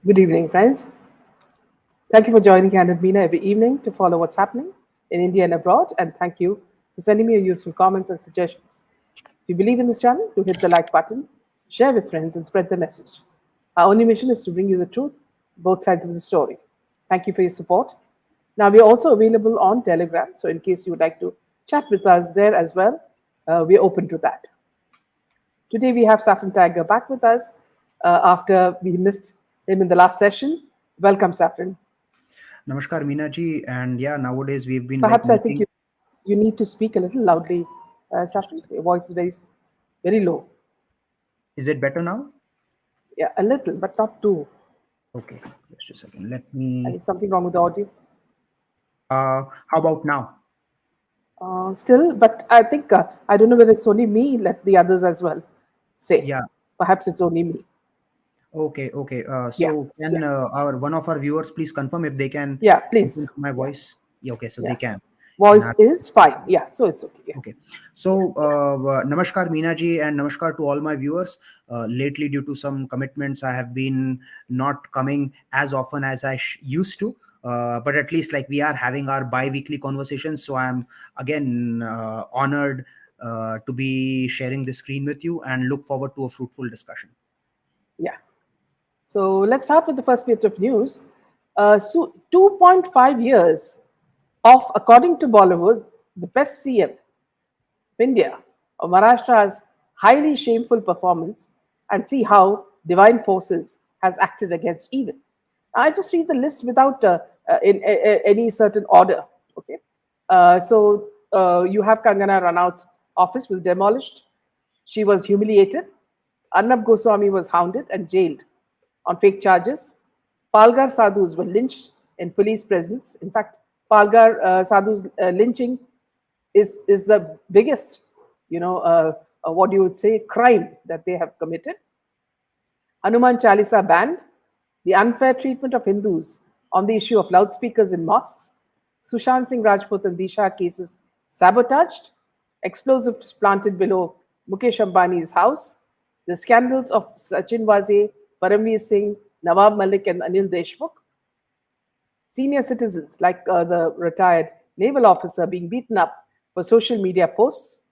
Good evening, friends. Thank you for joining Hand and Meena every evening to follow what's happening in India and abroad. And thank you for sending me your useful comments and suggestions. If you believe in this channel, do hit the like button, share with friends, and spread the message. Our only mission is to bring you the truth, both sides of the story. Thank you for your support. Now, we are also available on Telegram, so in case you would like to chat with us there as well, we are open to that. Today we have Saffron Tiger back with us after we missed him in the last session. Welcome, Saffron. Namaskar, Meena ji. And yeah, nowadays we've been like Perhaps I think meeting. you need to speak a little loudly, Saffron. Your voice is very low. Is it better now? Yeah, a little, but not too. Okay, just a second. Let me. Is something wrong with the audio? How about now? Still, but I think I don't know whether it's only me. Let the others as well say. Yeah. Perhaps it's only me. Okay. Okay. Yeah, So yeah, can our one of our viewers please confirm if they can yeah. listen Please. to my Yeah, voice? Yeah. Okay. So yeah. they can. In Voice our is fine. Yeah, so it's okay. Yeah, Okay. So, namaskar, Meena ji, and namaskar to all my viewers. Lately, due to some commitments, I have been not coming as often as I used to. But at least, like, we are having our bi-weekly conversations. So, I'm again honored to be sharing the screen with you and look forward to a fruitful discussion. yeah. So let's start with the first bit of news. So 2.5 years of, according to Bollywood, the best CM of India, of Maharashtra's highly shameful performance, and see how divine forces has acted against evil. I just read the list without any certain order. Okay, you have Kangana Ranaut's office was demolished. She was humiliated. Arnab Goswami was hounded and jailed on fake charges. Palgar sadhus were lynched in police presence. In fact, Palgar sadhus lynching is the biggest, what you would say, crime that they have committed. Hanuman Chalisa banned, the unfair treatment of Hindus on the issue of loudspeakers in mosques, Sushant Singh Rajput and Disha cases sabotaged, explosives planted below Mukesh Ambani's house, the scandals of Sachin Waze, Paramveer Singh, Nawab Malik, and Anil Deshmukh, senior citizens like the retired naval officer being beaten up for social media posts,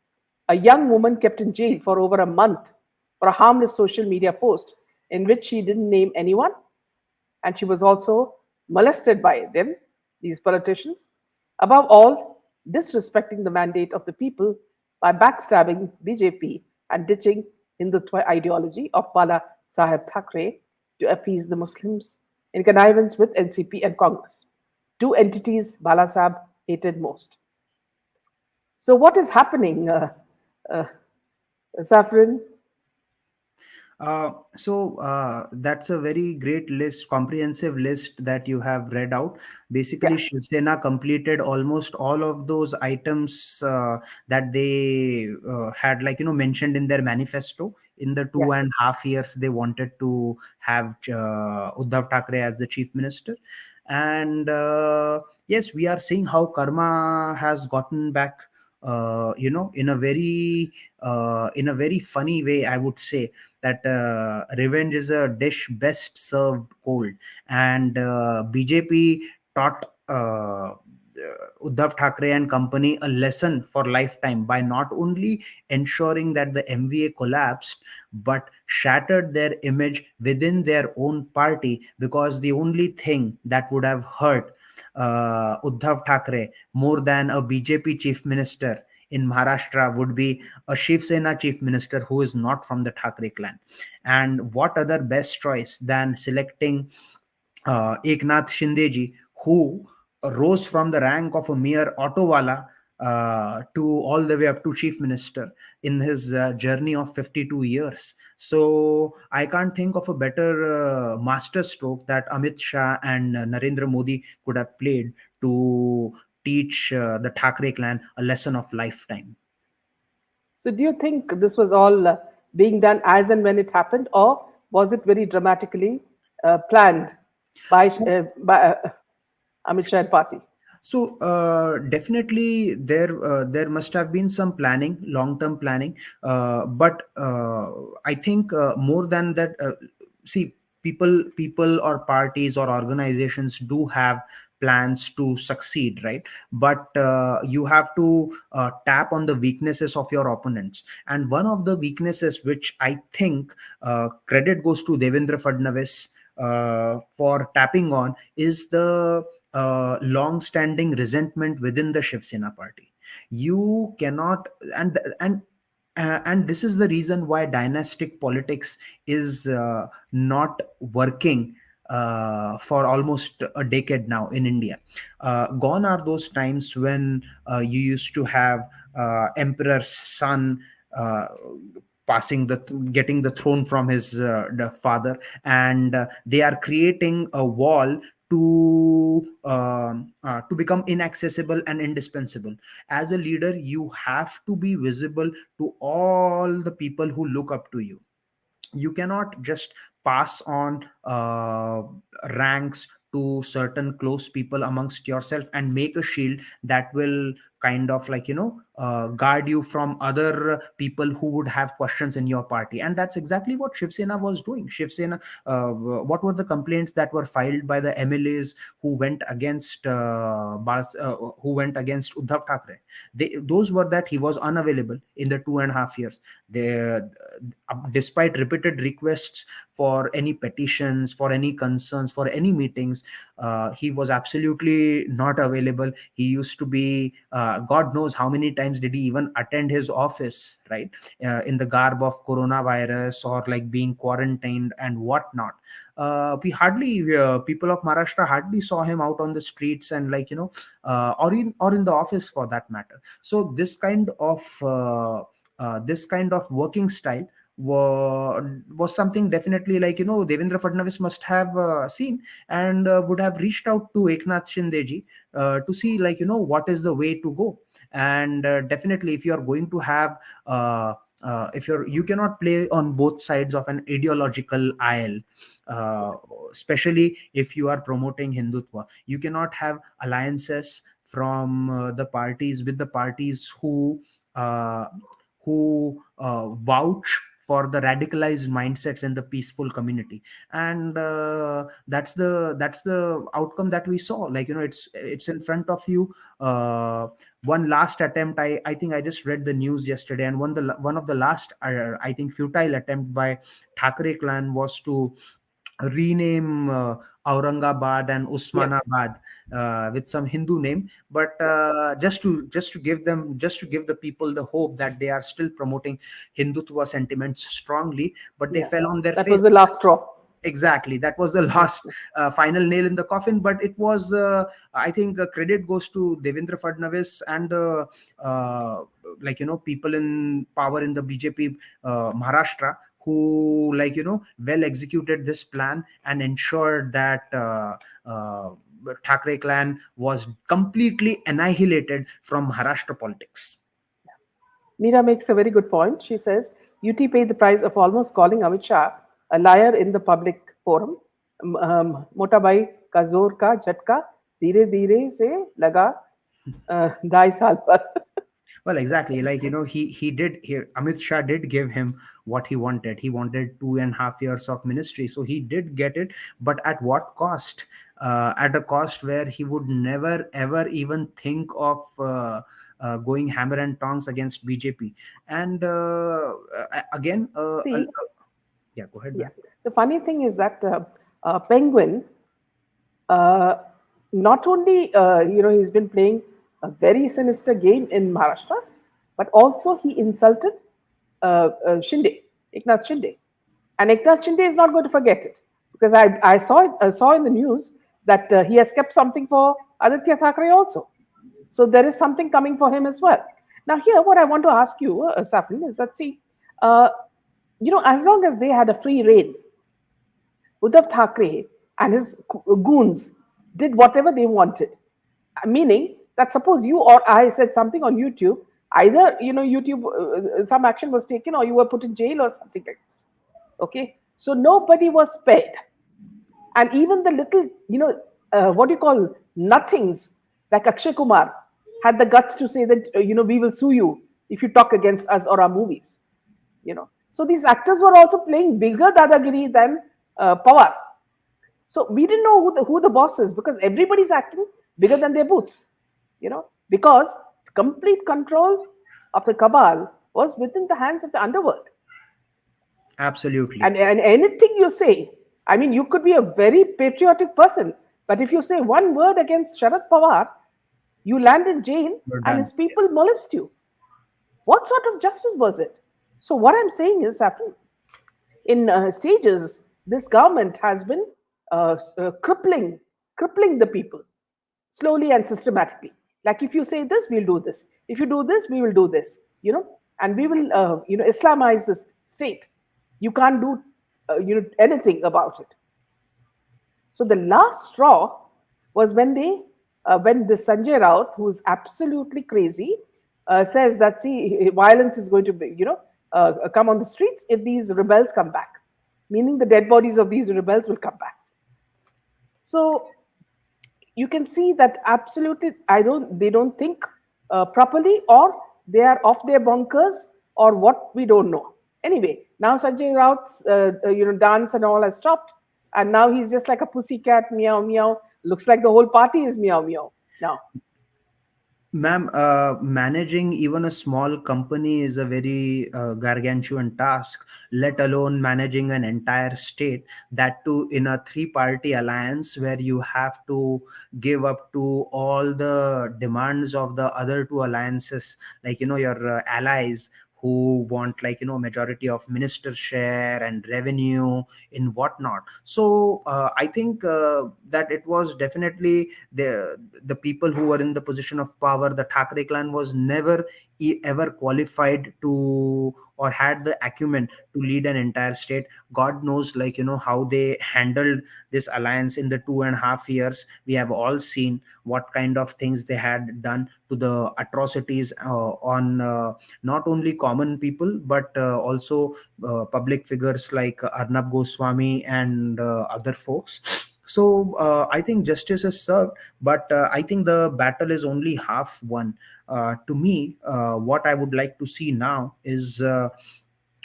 a young woman kept in jail for over a month for a harmless social media post in which she didn't name anyone, and she was also molested by them, these politicians. Above all, disrespecting the mandate of the people by backstabbing BJP and ditching Hindutva ideology of Bala Sahib Thackeray to appease the Muslims in connivance with NCP and Congress, two entities Bala Sahib hated most. So, what is happening, uh, Saffron? That's a very great list, comprehensive list that you have read out. Yeah, Basically, Shiv Sena completed almost all of those items that they had, like, mentioned in their manifesto. In the yeah. 2.5 years, they wanted to have Uddhav Thackeray as the chief minister. And yes, we are seeing how karma has gotten back. In a very funny way, I would say that revenge is a dish best served cold, and BJP taught Uddhav Thackeray and company a lesson for lifetime by not only ensuring that the MVA collapsed but shattered their image within their own party, because the only thing that would have hurt Uddhav Thackeray more than a BJP chief minister in Maharashtra would be a Shiv Sena chief minister who is not from the Thackeray clan. And what other best choice than selecting Eknath Shinde ji, who rose from the rank of a mere autowala to all the way up to chief minister in his journey of 52 years. So I can't think of a better master stroke that Amit Shah and Narendra Modi could have played to teach the Thackeray clan a lesson of lifetime. So, do you think this was all being done as and when it happened, or was it very dramatically planned by Amit Shah and party? So definitely there must have been some planning, long-term planning, but I think more than that. See. people or parties or organizations do have plans to succeed, right? But you have to tap on the weaknesses of your opponents. And one of the weaknesses which I think credit goes to Devendra Fadnavis for tapping on is the long standing resentment within the Shiv Sena party. You cannot, and this is the reason why dynastic politics is not working for almost a decade now in India. Gone are those times when you used to have emperor's son uh, passing the getting the throne from his the father, and they are creating a wall to become inaccessible and indispensable. As a leader, you have to be visible to all the people who look up to you. You cannot just pass on ranks to certain close people amongst yourself and make a shield that will kind of like guard you from other people who would have questions in your party. And that's exactly what Shiv Sena was doing. Shiv Sena, what were the complaints that were filed by the MLAs who went against who went against Uddhav Thackeray? Those were that he was unavailable in the 2.5 years. They, despite repeated requests for any petitions, for any concerns, for any meetings, he was absolutely not available. He used to be, God knows how many times did he even attend his office, right? In the garb of coronavirus or like being quarantined and whatnot. We hardly, people of Maharashtra hardly saw him out on the streets and or in the office for that matter. So this kind of working style was something definitely Devendra Fadnavis must have seen, and would have reached out to Eknath Shindeji to see what is the way to go. And definitely if you are going to have if you cannot play on both sides of an ideological aisle, uh, especially if you are promoting Hindutva. You cannot have alliances from the parties with the parties uh, who vouch for the radicalized mindsets in the peaceful community. And that's the outcome that we saw. It's in front of you. One last attempt, I think I just read the news yesterday, and one of the last I think futile attempt by Thackeray clan was to rename Aurangabad and Yes. Usmanabad with some Hindu name, but just to give the people the hope that they are still promoting Hindutva sentiments strongly, but they Yeah. fell on their That was face. the last straw. Exactly, that was the last final nail in the coffin. But it was, I think, credit goes to Devendra Fadnavis and people in power in the BJP Maharashtra, who well executed this plan and ensured that Thackeray clan was completely annihilated from Maharashtra politics. Meera makes a very good point. She says UT paid the price of almost calling Amit Shah a liar in the public forum. मोटा भाई का जोर का झटका धीरे धीरे से लगा 2.5 साल पर. Well, exactly. He did here. Amit Shah did give him what he wanted. He wanted 2.5 years of ministry, so he did get it. But at what cost? At a cost where he would never ever even think of going hammer and tongs against BJP. And again, See, yeah, go ahead, yeah. man. The funny thing is that Penguin, uh, not only he's been playing a very sinister game in Maharashtra, but also he insulted Shinde, Eknath Shinde, and Eknath Shinde is not going to forget it because I saw in the news that he has kept something for Aditya Thackeray also. So there is something coming for him as well. Now, here, what I want to ask you, Saffron, is that see, uh, as long as they had a free reign, Uddhav Thackeray and his goons did whatever they wanted. Meaning that suppose you or I said something on YouTube, either YouTube some action was taken or you were put in jail or something like this. Okay, so nobody was spared, and even the little what do you call nothings like Akshay Kumar had the guts to say that we will sue you if you talk against us or our movies. So these actors were also playing bigger dadagiri than Pawar. So we didn't know who the boss is because everybody's acting bigger than their boots, because complete control of the cabal was within the hands of the underworld. Absolutely. And anything you say, I mean, you could be a very patriotic person, but if you say one word against Sharad Pawar, you land in jail You're and done. his people molest you. What sort of justice was it? So, what I'm saying is, Saffron, in stages, this government has been crippling the people slowly and systematically. Like if you say this, we'll do this. If you do this, we will do this. And we will, Islamize the state. You can't do, anything about it. So the last straw was when this Sanjay Raut, who is absolutely crazy, says that see violence is going to be, come on the streets if these rebels come back, meaning the dead bodies of these rebels will come back. So you can see that absolutely they don't think properly, or they are off their bunkers, or what we don't know. Anyway, now Sanjay Raut's dance and all has stopped, and now he's just like a pussycat, meow meow. Looks like the whole party is meow meow now. Ma'am, managing even a small company is a very gargantuan task, let alone managing an entire state. That too in a three-party alliance where you have to give up to all the demands of the other two alliances, like your allies who want, like majority of minister share and revenue in whatnot. So I think that it was definitely the people who were in the position of power. The Thackeray clan was never ever qualified to, or had the acumen to lead an entire state. God knows, like how they handled this alliance in the 2.5 years. We have all seen what kind of things they had done to the atrocities on not only common people, but also public figures like Arnab Goswami and other folks. So I think justice is served, but I think the battle is only half won. To me, what I would like to see now is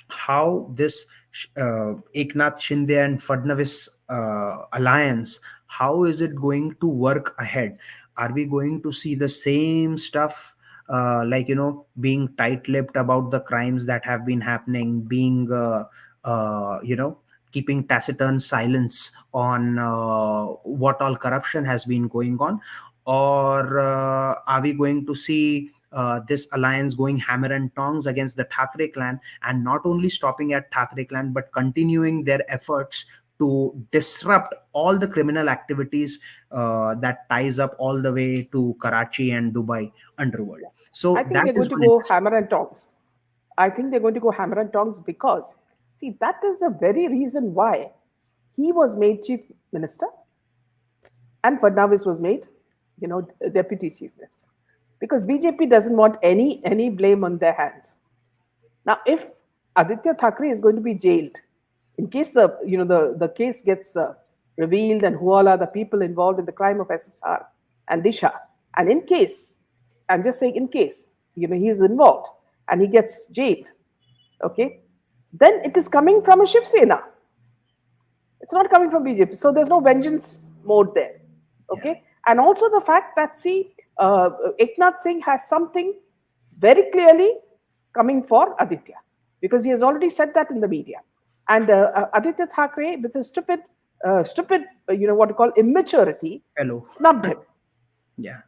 how this Eknath Shinde and Fadnavis alliance, how is it going to work ahead? Are we going to see the same stuff, like being tight-lipped about the crimes that have been happening, being keeping taciturn silence on what all corruption has been going on, or are we going to see this alliance going hammer and tongs against the Thackeray clan, and not only stopping at Thackeray clan but continuing their efforts to disrupt all the criminal activities that ties up all the way to Karachi and Dubai underworld? Yeah. I So think that they're is going to one go interesting. hammer and tongs. I think they're going to go hammer and tongs because, see, that is the very reason why he was made chief minister and Fadnavis was made, deputy chief minister, because BJP doesn't want any blame on their hands. Now, if Aditya Thackeray is going to be jailed, in case the case gets revealed and who all are the people involved in the crime of SSR and Disha, and in case, I'm just saying in case, he is involved and he gets jailed, okay, then it is coming from a Shiv Sena. It's not coming from BJP. So there's no vengeance mode there. Yeah. Okay. And also the fact that, see, Eknath Singh has something very clearly coming for Aditya, because he has already said that in the media. And Aditya Thackeray, with his stupid, what you call immaturity, Hello. snubbed him. Yeah.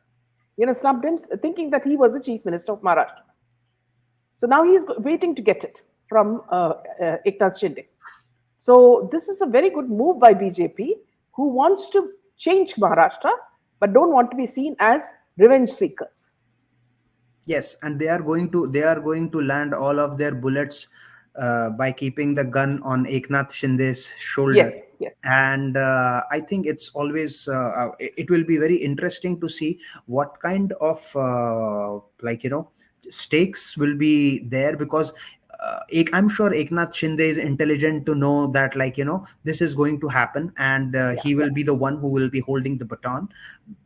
Snubbed him, thinking that he was the chief minister of Maharashtra. So now he's waiting to get it from Eknath Shinde. So this is a very good move by BJP, who wants to change Maharashtra, but don't want to be seen as revenge seekers. Yes, and they are going to land all of their bullets by keeping the gun on Eknath Shinde's shoulder. Yes, yes. And I think it's always it will be very interesting to see what kind of stakes will be there, because I'm sure Eknath Shinde is intelligent to know that, this is going to happen, and Yeah, he will be the one who will be holding the baton.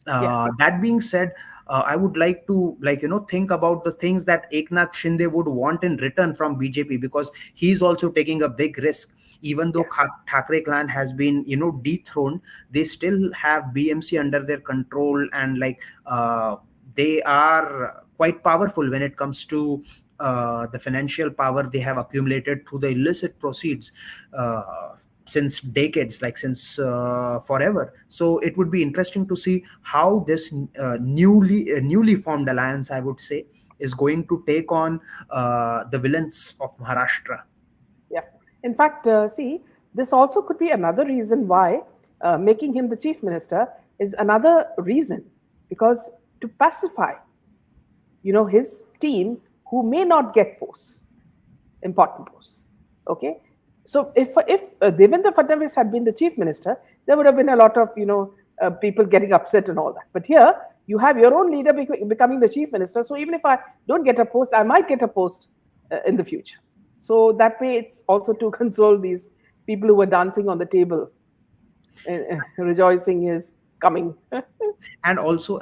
yeah, That being said, I would like to, think about the things that Eknath Shinde would want in return from BJP, because he's also taking a big risk. Even though Yeah, Thackeray clan has been, dethroned, they still have BMC under their control, and like they are quite powerful when it comes to the financial power they have accumulated through the illicit proceeds. Since decades, like since forever. So it would be interesting to see how this newly formed alliance, I would say, is going to take on the villains of Maharashtra. yeah. In fact, see, this also could be another reason why making him the chief minister is another reason, because to pacify, his team who may not get posts, important posts. Okay, so if Devendra Fadnavis had been the chief minister, there would have been a lot of people getting upset and all that. But here you have your own leader becoming the chief minister. So even if I don't get a post, I might get a post in the future. So that way, it's also to console these people who were dancing on the table, rejoicing his coming. And also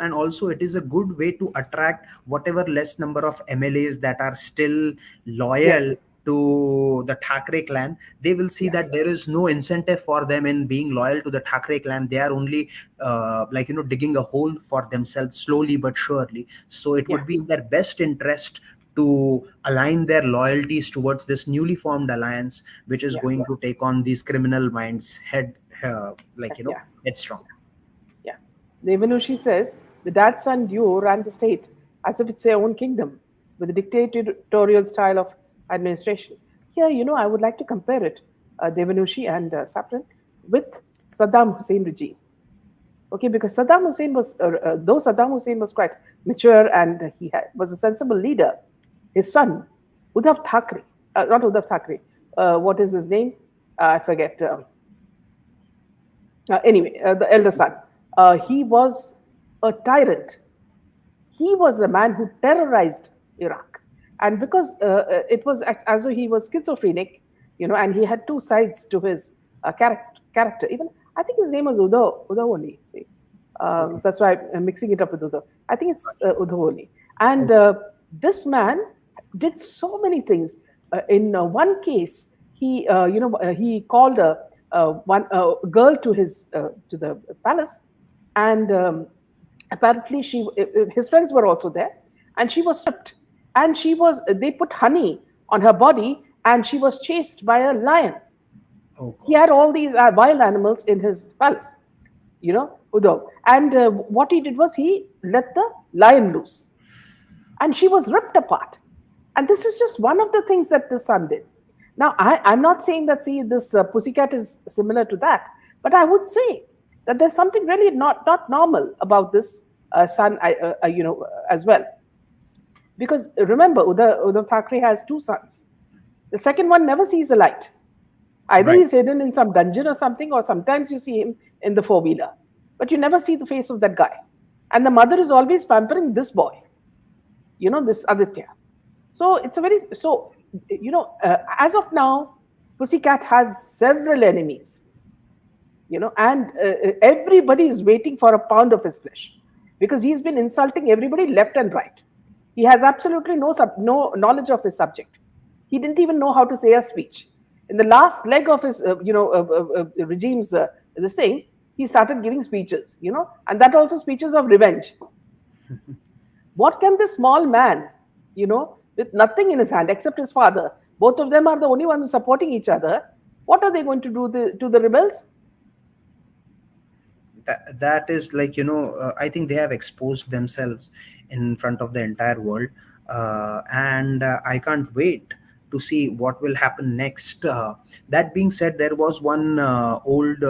it is a good way to attract whatever less number of MLAs that are still loyal Yes. to the Thackeray clan. They will see Yeah. that there is no incentive for them in being loyal to the Thackeray clan. They are only digging a hole for themselves slowly but surely. So it Yeah. would be in their best interest to align their loyalties towards this newly formed alliance, which is Yeah. going to take on these criminal minds Yeah. headstrong. Yeah. Devanushi says the dad son duo ran the state as if it's their own kingdom with a dictatorial style of administration. Here, I would like to compare it, Devanushi and Saffron, with Saddam Hussein regime. Okay, because though Saddam Hussein was quite mature and was a sensible leader, his son, Uddhav Thackeray, not Uddhav Thackeray, what is his name? I forget. Anyway, the elder son, he was a tyrant. He was the man who terrorized Iraq. And because it was as though he was schizophrenic, and he had two sides to his character. Even I think his name was Udavoli. See, Okay. that's why I'm mixing it up with Udav. I think it's Udavoli. And Okay. this man did so many things. In one case, he called a girl to the palace, and apparently his friends were also there, and she was stripped, and they put honey on her body, and she was chased by a lion. Oh He God. had all these wild animals in his palace, Udo. And what he did was he let the lion loose, and she was ripped apart. And this is just one of the things that the son did. Now, I'm not saying that, see, this pussycat is similar to that, but I would say that there's something really not normal about this son, as well. Because remember, Uddhav Thackeray has two sons. The second one never sees the light. Either Right. he's hidden in some dungeon or something, or sometimes you see him in the four wheeler, but you never see the face of that guy. And the mother is always pampering this boy, this Aditya. So it's a very so as of now, Pussycat has several enemies, and everybody is waiting for a pound of his flesh because he's been insulting everybody left and right. He has absolutely no knowledge of his subject. He didn't even know how to say a speech. In the last leg of his regime's this thing, he started giving speeches, and that also speeches of revenge. What can this small man, with nothing in his hand except his father, both of them are the only ones supporting each other, what are they going to do to the rebels? That is like, I think they have exposed themselves in front of the entire world, and I can't wait to see what will happen next. That being said, there was one old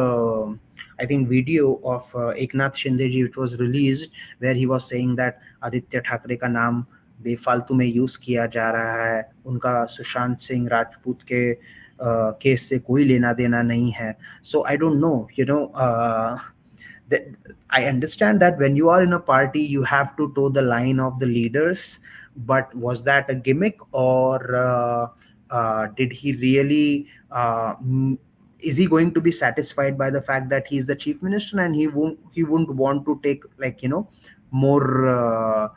I think video of Eknath Shinde ji which was released, where he was saying that Aditya Thackeray का नाम बेफालतू में use किया जा रहा है, उनका सुशांत सिंह राजपूत के केस से कोई लेना देना नहीं है. So I don't know, that I understand that when you are in a party, you have to toe the line of the leaders. But was that a gimmick, or did he really? Is he going to be satisfied by the fact that he's the chief minister, and he won't want to take, like, more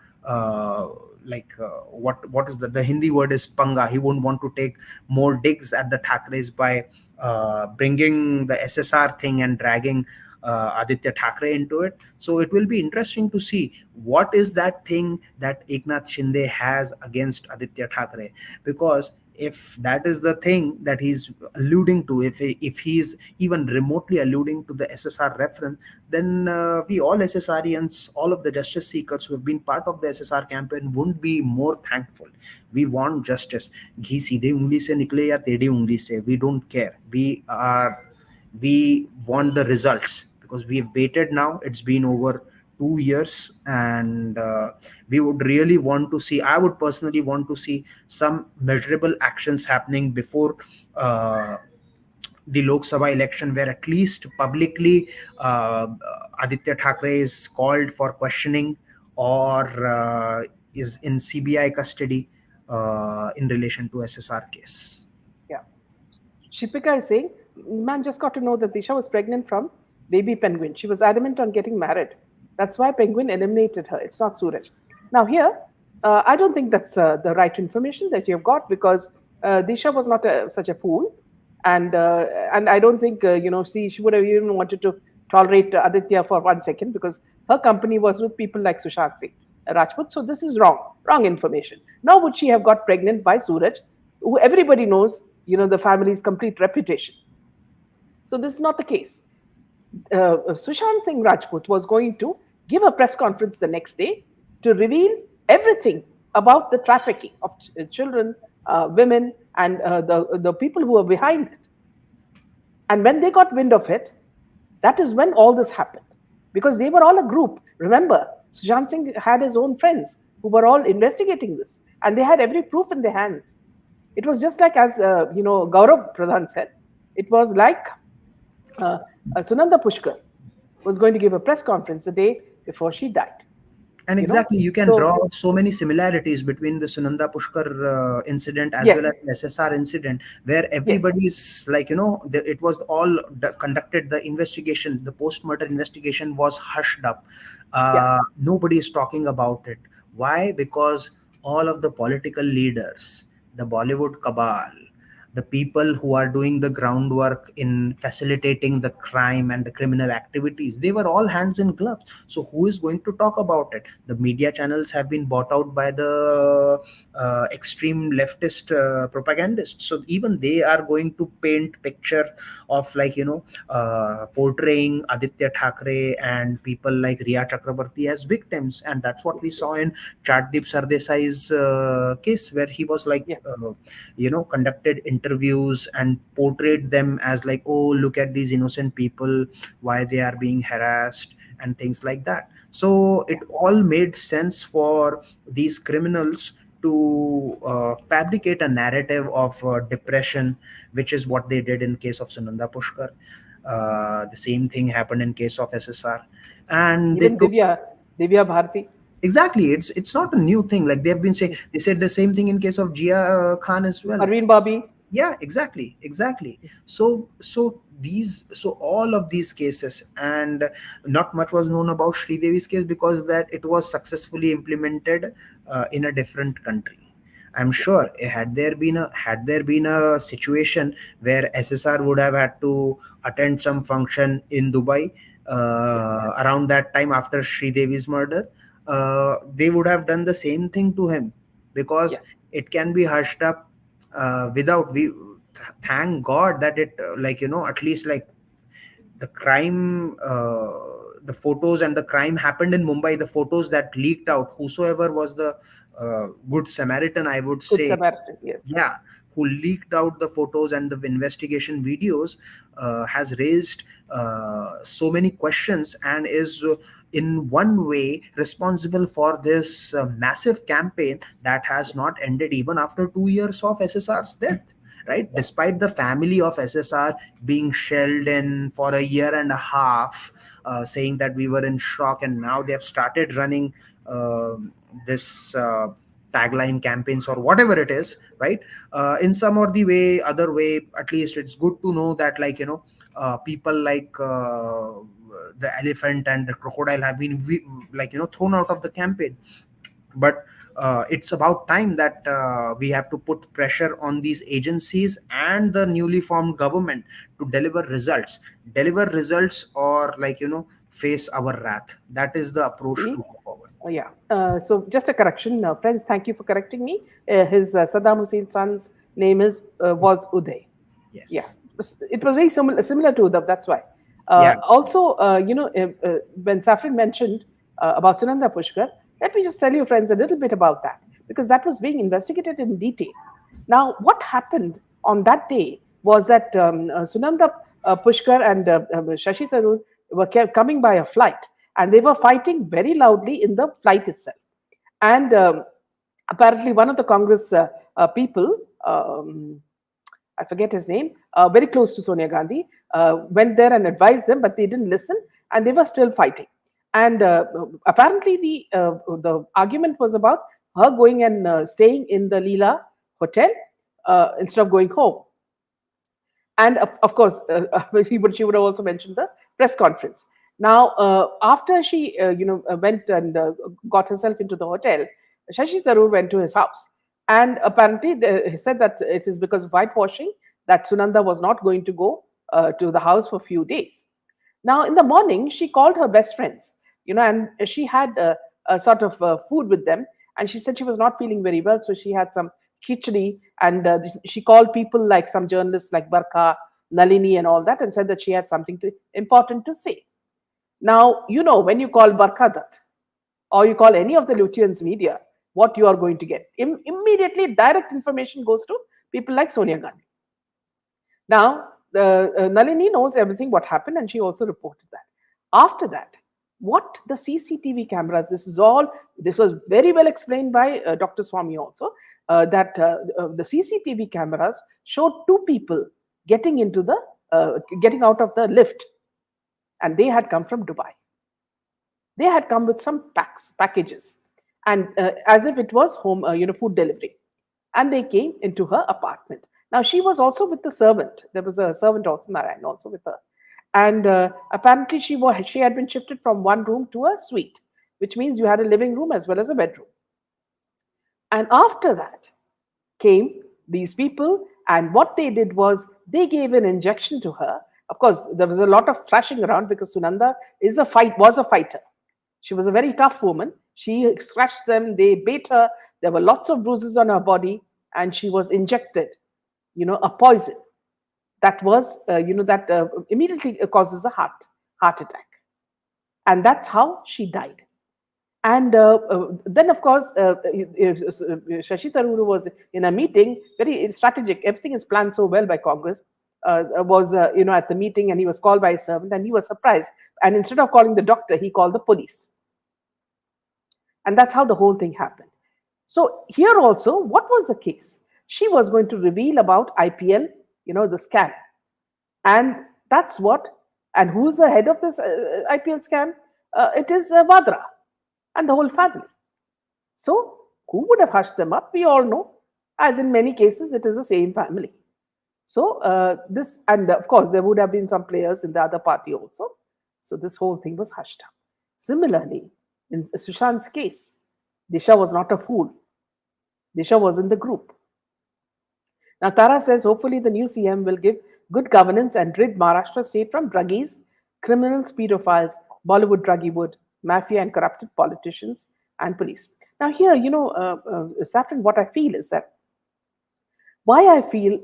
what is the Hindi word is panga. He won't want to take more digs at the Thackeray's by bringing the SSR thing and dragging Aditya Thackeray into it. So it will be interesting to see what is that thing that Eknath Shinde has against Aditya Thackeray, because if that is the thing that he's alluding to, if he's even remotely alluding to the SSR reference, then we all SSRians, all of the justice seekers who have been part of the SSR campaign, wouldn't be more thankful. We want justice. घी सीधे उंगली से निकले या टेढ़ी उंगली से, we don't care. We want the results, because we've waited now. It's been over 2 years, and we would really want to see, I would personally want to see some measurable actions happening before the Lok Sabha election, where at least publicly Aditya Thackeray is called for questioning, or is in CBI custody in relation to SSR case. Yeah. Shipika is saying, man just got to know that Disha was pregnant from baby Penguin. She was adamant on getting married. That's why Penguin eliminated her. It's not Suraj. Now here, I don't think that's the right information that you've got, because Disha was not such a fool, and I don't think she would have even wanted to tolerate Aditya for 1 second, because her company was with people like Sushant Singh Rajput. So this is wrong information. Nor would she have got pregnant by Suraj, who everybody knows, the family's complete reputation. So this is not the case. Sushant Singh Rajput was going to give a press conference the next day to reveal everything about the trafficking of children, women, and the people who were behind it. And when they got wind of it, that is when all this happened. Because they were all a group. Remember, Sushant Singh had his own friends who were all investigating this, and they had every proof in their hands. It was just like, as Gaurav Pradhan said, it was like Sunanda Pushkar was going to give a press conference the day before she died. And exactly, you can draw so many similarities between the Sunanda Pushkar incident as well as the SSR incident, where everybody is like, it was all conducted, the investigation, the post-mortem investigation was hushed up. Nobody is talking about it. Why? Because all of the political leaders, the Bollywood cabal, the people who are doing the groundwork in facilitating the crime and the criminal activities, they were all hands in gloves. So who is going to talk about it? The media channels have been bought out by the extreme leftist propagandists, so even they are going to paint picture of portraying Aditya Thackeray and people like Riya Chakrabarti as victims. And that's what we saw in Chatdeep Sardesai's case, where he was conducted interviews and portrayed them as like, oh, look at these innocent people, why they are being harassed and things like that. So it all made sense for these criminals to fabricate a narrative of depression, which is what they did in case of Sunanda Pushkar. The same thing happened in case of SSR, and even Divya Bharti. Exactly, it's not a new thing. Like they've been saying, they said the same thing in case of Jia Khan as well. Arvind Babi. Yeah, exactly. So all of these cases, and not much was known about Sridevi's case, because that it was successfully implemented in a different country. I'm sure had there been a situation where SSR would have had to attend some function in Dubai around that time after Sridevi's murder, they would have done the same thing to him, because it can be hushed up without. Thank God that it at least like the crime, the photos and the crime happened in Mumbai. The photos that leaked out, whosoever was the good Samaritan, I would say, Samaritan, yes. Yeah, who leaked out the photos and the investigation videos, has raised so many questions, and is in one way responsible for this massive campaign that has not ended even after 2 years of SSR's death. Right, despite the family of SSR being shelled in for a year and a half, saying that we were in shock, and now they have started running this tagline campaigns or whatever it is, right? In some or the way, other way, at least it's good to know that people like the elephant and the crocodile have been thrown out of the campaign. But it's about time that we have to put pressure on these agencies and the newly formed government to deliver results, or face our wrath. That is the approach to See? go forward. Yeah. So just a correction, friends. Thank you for correcting me. His Saddam Hussein's son's name is was Uday. Yeah, Yes. it was very similar to Uddhav. That's why. Yeah. Also, when Saffron mentioned about Sunanda Pushkar, let me just tell you, friends, a little bit about that because that was being investigated in detail. Now, what happened on that day was that Sunanda Pushkar and Shashi Tharoor were coming by a flight, and they were fighting very loudly in the flight itself. And apparently, one of the Congress people, I forget his name, very close to Sonia Gandhi, went there and advised them, but they didn't listen, and they were still fighting. And apparently, the argument was about her going and staying in the Leela hotel instead of going home. And of course, she would have also mentioned the press conference. Now, after she, went and got herself into the hotel, Shashi Tharoor went to his house, and apparently he said that it is because of whitewashing that Sunanda was not going to go to the house for a few days. Now, in the morning, she called her best friends, and she had a sort of food with them. And she said she was not feeling very well, so she had some khichdi. And she called people like some journalists like Barkha, Nalini, and all that, and said that she had something important to say. Now, when you call Barkha Dutt or you call any of the Lutyens media, what you are going to get. Immediately, direct information goes to people like Sonia Gandhi. Now, Nalini knows everything what happened, and she also reported that. After that, what the CCTV cameras, this was very well explained by Dr. Swami also, that the CCTV cameras showed two people getting out of the lift, and they had come from Dubai. They had come with some packages, and as if it was home, food delivery. And they came into her apartment. Now she was also with the servant. There was a servant also, Narayan, also with her. And apparently she had been shifted from one room to a suite, which means you had a living room as well as a bedroom. And after that came these people, and what they did was they gave an injection to her. Of course, there was a lot of thrashing around because Sunanda was a fighter. She was a very tough woman. She scratched them, they beat her. There were lots of bruises on her body, and she was injected, a poison that immediately causes a heart attack, and that's how she died. And then, of course, Shashi Tharoor was in a meeting, very strategic. Everything is planned so well by Congress. Was at the meeting, and he was called by a servant, and he was surprised. And instead of calling the doctor, he called the police, and that's how the whole thing happened. So here also, what was the case? She was going to reveal about IPL, the scam, and that's what. And who's the head of this IPL scam? It is Vadra and the whole family. So who would have hushed them up? We all know, as in many cases, it is the same family. So this, and of course, there would have been some players in the other party also. So this whole thing was hushed up. Similarly, in Sushant's case, Disha was not a fool. Disha was in the group. Now, Tara says hopefully the new CM will give good governance and rid Maharashtra state from druggies, criminals, pedophiles, Bollywood druggy mafia, and corrupted politicians and police. Now, here, Saffron, what I feel is that why I feel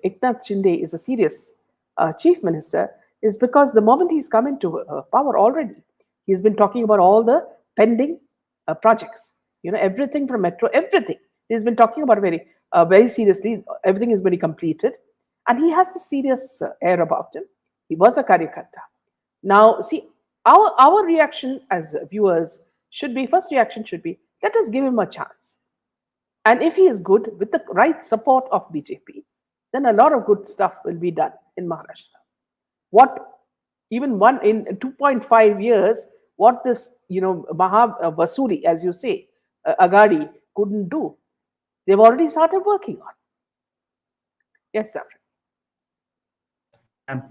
Eknath Shinde is a serious chief minister is because the moment he's come into power already, he's been talking about all the pending projects. Everything from metro, everything. He's been talking about very seriously. Everything is very completed, and he has the serious air about him. He was a karyakarta. Now, see, our reaction as viewers first reaction should be, let us give him a chance. And if he is good with the right support of BJP, then a lot of good stuff will be done in Maharashtra. What even one in 2.5 years, what this Maha Vasuri, as you say, Agadi couldn't do, they've already started working on. Yes, sir.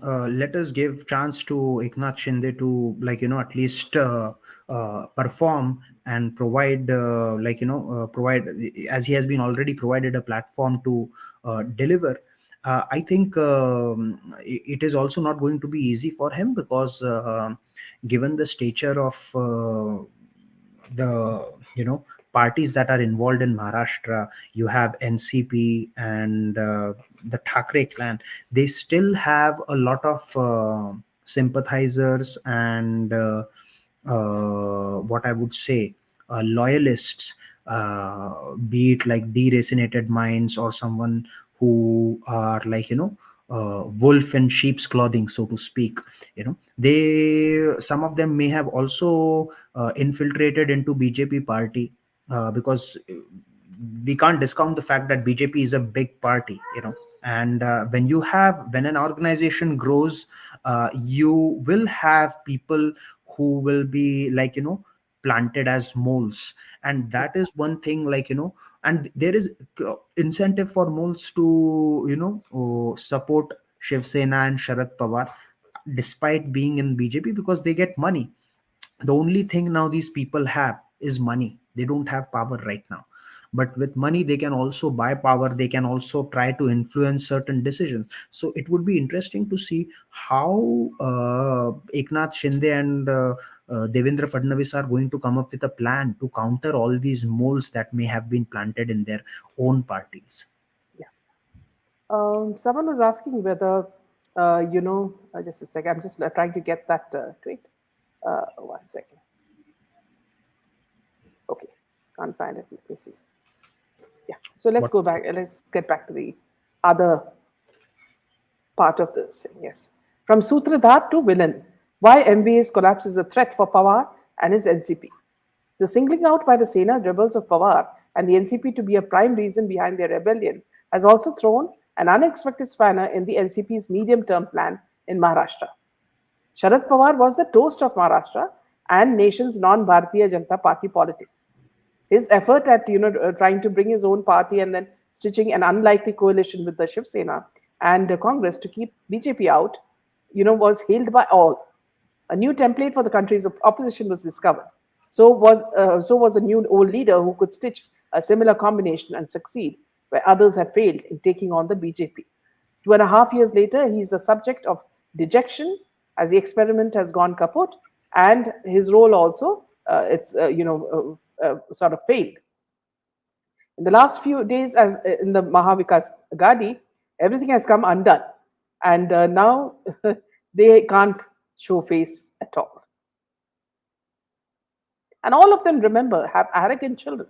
let us give chance to Eknath Shinde to, at least perform and provide, provide, as he has been already provided a platform to deliver. I think it is also not going to be easy for him, because given the stature of the parties that are involved in Maharashtra, you have NCP and the Thackeray clan. They still have a lot of sympathizers and what I would say, loyalists, be it like deracinated minds or someone who are wolf in sheep's clothing, so to speak. They, some of them may have also infiltrated into BJP party, because we can't discount the fact that BJP is a big party, and when an organization grows, you will have people who will be planted as moles. And that is one thing, and there is incentive for moles to support Shiv Sena and Sharad Pawar despite being in BJP, because they get money. The only thing now these people have is money. They don't have power right now, but with money they can also buy power. They can also try to influence certain decisions. So it would be interesting to see how Eknath Shinde and Devendra Fadnavis are going to come up with a plan to counter all these moles that may have been planted in their own parties. Yeah. Someone was asking whether, just a second, I'm just trying to get that tweet. 1 second. Okay, can't find it. Let me see. Yeah, so let's What? go back. Let's get back to the other part of this thing. Yes. From Sutradhar to villain, why MVA's collapse is a threat for Pawar and his NCP. The singling out by the Sena rebels of Pawar and the NCP to be a prime reason behind their rebellion has also thrown an unexpected spanner in the NCP's medium term plan in Maharashtra. Sharad Pawar was the toast of Maharashtra and nation's non-Bharatiya Janata Party politics. His effort at trying to bring his own party and then stitching an unlikely coalition with the Shiv Sena and Congress to keep BJP out, was hailed by all. A new template for the country's opposition was discovered. So was a new old leader who could stitch a similar combination and succeed where others had failed in taking on the BJP. 2.5 years later, he is the subject of dejection as the experiment has gone kaput, and his role also it's sort of failed. In the last few days, as in the Mahavikas Gadi, everything has come undone, and now they can't show face at all. And all of them, remember, have arrogant children.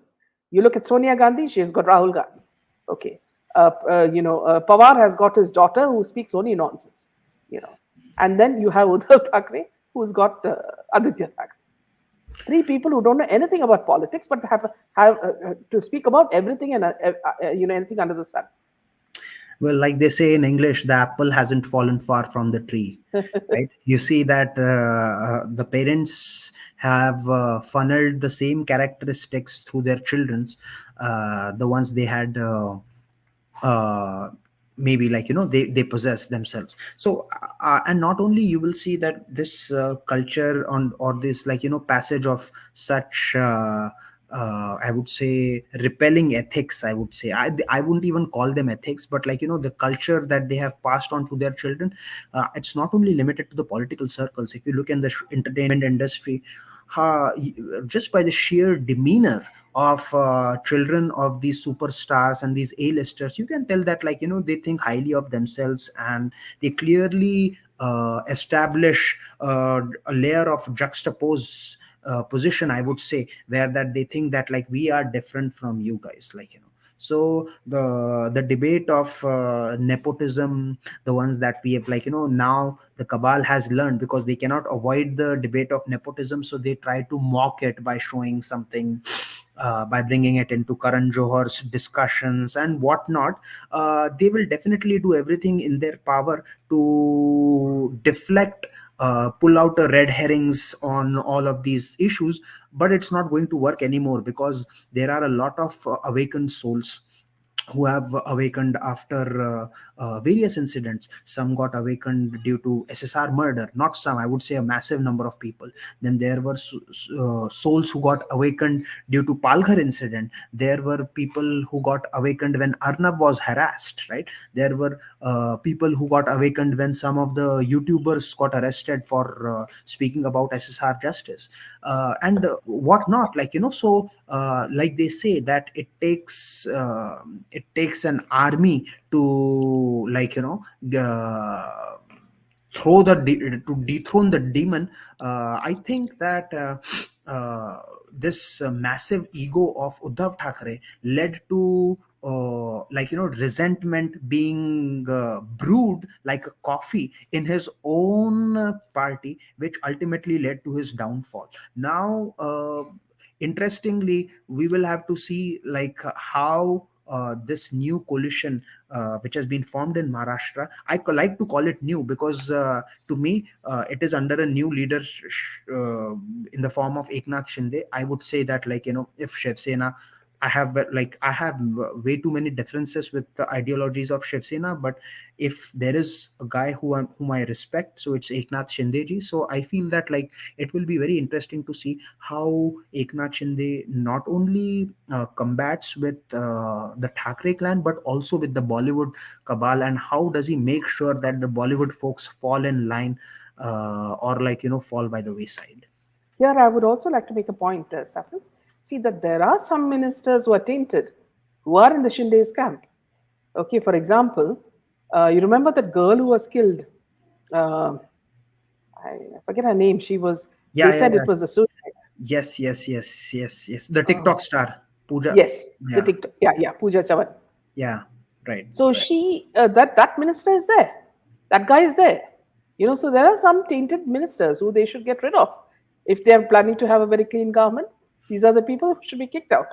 You look at Sonia Gandhi; she has got Rahul Gandhi. Okay, Pawar has got his daughter who speaks only nonsense. And then you have Uddhav Thackeray, who's got Aditya Thackeray. Three people who don't know anything about politics, but have to speak about everything and anything under the sun. Well, like they say in English, the apple hasn't fallen far from the tree, right? You see that the parents have funneled the same characteristics through their children's, the ones they had uh, maybe they possess themselves. So and not only you will see that this culture on, or this passage of such I would say repelling ethics, I would say, I wouldn't even call them ethics, but the culture that they have passed on to their children, it's not only limited to the political circles. If you look in the entertainment industry, just by the sheer demeanor of children of these superstars and these A-listers, you can tell that they think highly of themselves, and they clearly establish a layer of juxtapose position, I would say, where that they think that we are different from you guys, so the debate of nepotism, the ones that we have now the cabal has learned, because they cannot avoid the debate of nepotism, so they try to mock it by showing something, by bringing it into Karan Johar's discussions and whatnot. They will definitely do everything in their power to deflect, pull out the red herrings on all of these issues, but it's not going to work anymore, because there are a lot of awakened souls who have awakened after various incidents. Some got awakened due to SSR murder, not some, I would say a massive number of people. Then there were souls who got awakened due to Palghar incident. There were people who got awakened when Arnab was harassed, right? There were people who got awakened when some of the YouTubers got arrested for speaking about SSR justice, and whatnot. Like, so like they say that it takes an army to, like, to dethrone the demon. I think that this massive ego of Uddhav Thackeray led to resentment being brewed like a coffee in his own party, which ultimately led to his downfall. Now, interestingly, we will have to see like how this new coalition which has been formed in Maharashtra. Like to call it new because to me it is under a new leader in the form of Eknath Shinde. I would say that, like, if Shiv Sena, I have way too many differences with the ideologies of Shiv Sena, but if there is a guy whom I respect, so it's Eknath Shinde ji. So I feel that, like, it will be very interesting to see how Eknath Shinde not only combats with the Thackeray clan, but also with the Bollywood cabal, and how does he make sure that the Bollywood folks fall in line, or, like, fall by the wayside. Here, I would also like to make a point, Saffron. See that there are some ministers who are tainted, who are in the Shinde's camp. Okay, for example, you remember that girl who was killed? Uh, I forget her name. She was. They Yeah, yeah, said yeah. it was a suicide. Yes, yes, yes, yes, yes. The Uh, TikTok star, Pooja. yes, the Yeah, TikTok. Yeah, yeah, Pooja Chavan. yeah. Right, So right. she, that minister is there. That guy is there. So there are some tainted ministers who they should get rid of. If they are planning to have a very clean government, these are the people who should be kicked out.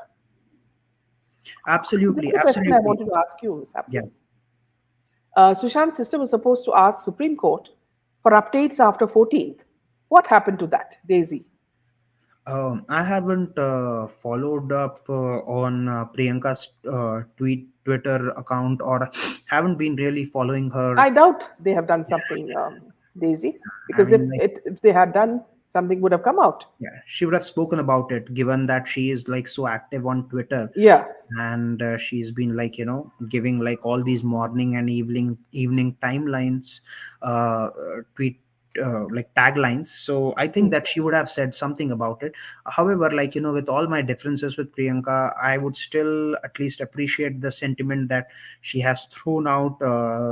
This is Absolutely, a question I absolutely. wanted to ask you, Yeah. Saffron. Sushant's sister was supposed to ask Supreme Court for updates after 14th. What happened to that, Daisy? I haven't followed up on Priyanka's Twitter account, or haven't been really following her. I doubt they have done something, Daisy, I because if, mean, like, it, if they had done, something would have come out. yeah, she would have spoken about it, given that she is, like, so active on Twitter, Yeah. and she's been, like, giving, like, all these morning and evening timelines, tweet, like, taglines. So I think Hmm. that she would have said something about it. However, like, with all my differences with Priyanka, I would still at least appreciate the sentiment that she has thrown out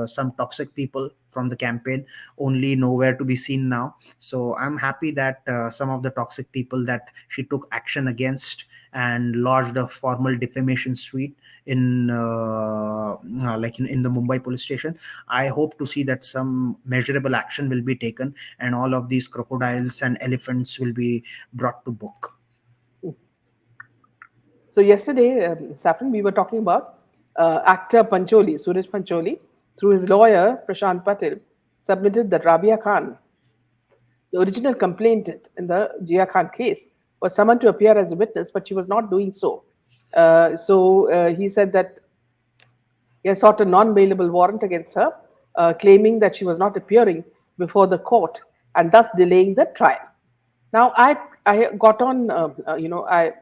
some toxic people from the campaign, only nowhere to be seen now. So I'm happy that some of the toxic people that she took action against and lodged a formal defamation suit in in the Mumbai police station. I hope to see that some measurable action will be taken, and all of these crocodiles and elephants will be brought to book. So yesterday, Saffron, we were talking about actor Pancholi, Suraj Pancholi, through his lawyer Prashant Patel, submitted that Rabia Khan, the original complainant in the Jia Khan case, was summoned to appear as a witness, but she was not doing so. So he said that he has sought a non-bailable warrant against her, claiming that she was not appearing before the court and thus delaying the trial. Now, I got on, I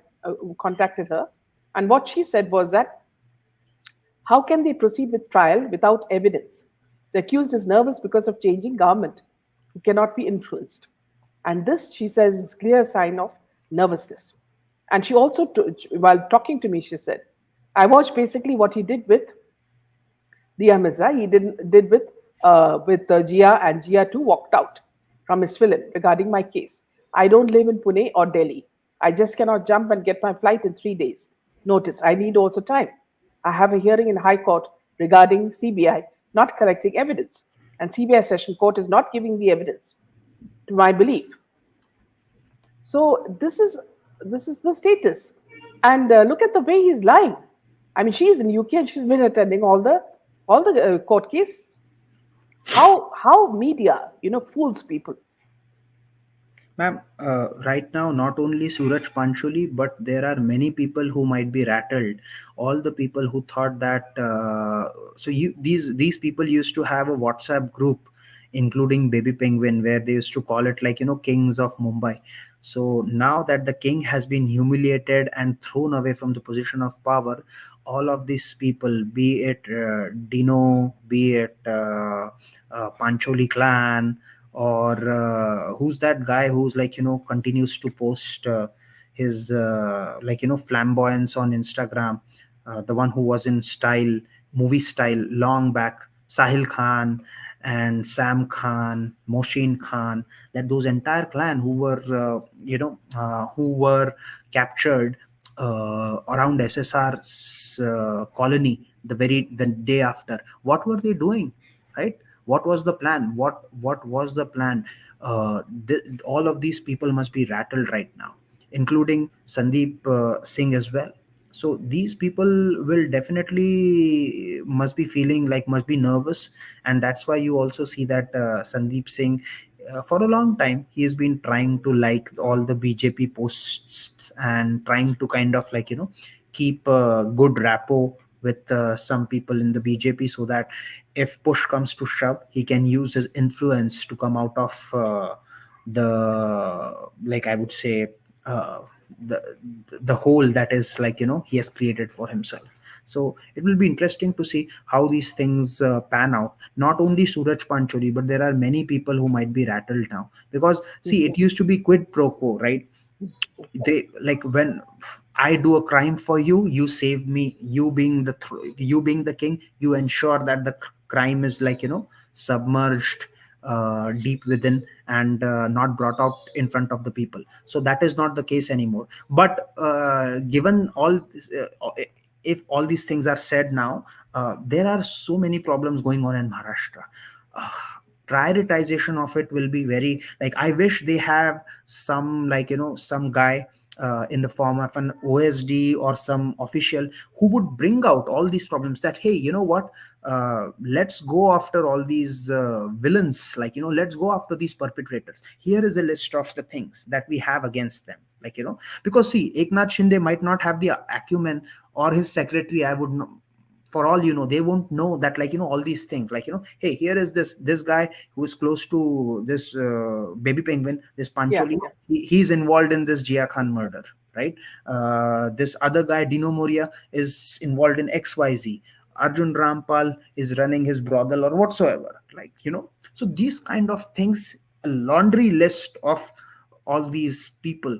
contacted her, and what she said was that how can they proceed with trial without evidence? The accused is nervous because of changing government, who cannot be influenced. And this, she says, is clear sign of nervousness. And she also, while talking to me, she said, I watched basically what he did with Dia Mirza. He did with Jia, and Jia too walked out from his film regarding my case. I don't live in Pune or Delhi. I just cannot jump and get my flight in 3 days. Notice, I need also time. I have a hearing in High Court regarding CBI not collecting evidence, and CBI Session Court is not giving the evidence to my belief. So this is the status, and look at the way he's lying. I mean, she's in UK and she's been attending all the court cases. How media fools people. Ma'am, right now, not only Suraj Pancholi, but there are many people who might be rattled. All the people who thought that, these people used to have a WhatsApp group, including Baby Penguin, where they used to call it like, kings of Mumbai. So now that the king has been humiliated and thrown away from the position of power, all of these people, be it Dino, be it Pancholi clan, or who's that guy who's like, continues to post his like, flamboyance on Instagram, the one who was in style, movie style long back, Sahil Khan and Sam Khan, Moshin Khan, that those entire clan who were who were captured around SSR's colony the day after. What were they doing, right? What was the plan? What was the plan? All of these people must be rattled right now, including Sandeep Singh as well. So these people will definitely must be feeling like, must be nervous. And that's why you also see that Sandeep Singh, for a long time he has been trying to like all the BJP posts and trying to kind of like, keep a good rapport with some people in the BJP, so that if push comes to shove, he can use his influence to come out of the, like, I would say, uh, the the hole that is like, he has created for himself. So it will be interesting to see how these things pan out. Not only Suraj Pancholi, but there are many people who might be rattled now, because see, Mhm. it used to be quid pro quo, right? They like, when I do a crime for you, you save me. You being the king, you ensure that the crime is like, submerged deep within, and not brought out in front of the people. So that is not the case anymore. But given all this, if all these things are said now, there are so many problems going on in Maharashtra. uh, Prioritization of it will be very, like, I wish they have some, like, some guy in the form of an OSD or some official who would bring out all these problems, that hey, you know what, let's go after all these villains, like, let's go after these perpetrators. Here is a list of the things that we have against them, like, because see, Eknath Shinde might not have the acumen, or his secretary, I would know, for all they won't know that, like, all these things, like, hey, here is this guy who is close to this Baby Penguin, this Yeah, Pancholi. yeah, He's involved in this Jia Khan murder, right? This other guy, Dino Moria, is involved in XYZ. Arjun Rampal is running his brothel or whatsoever, like, so these kind of things, a laundry list of all these people,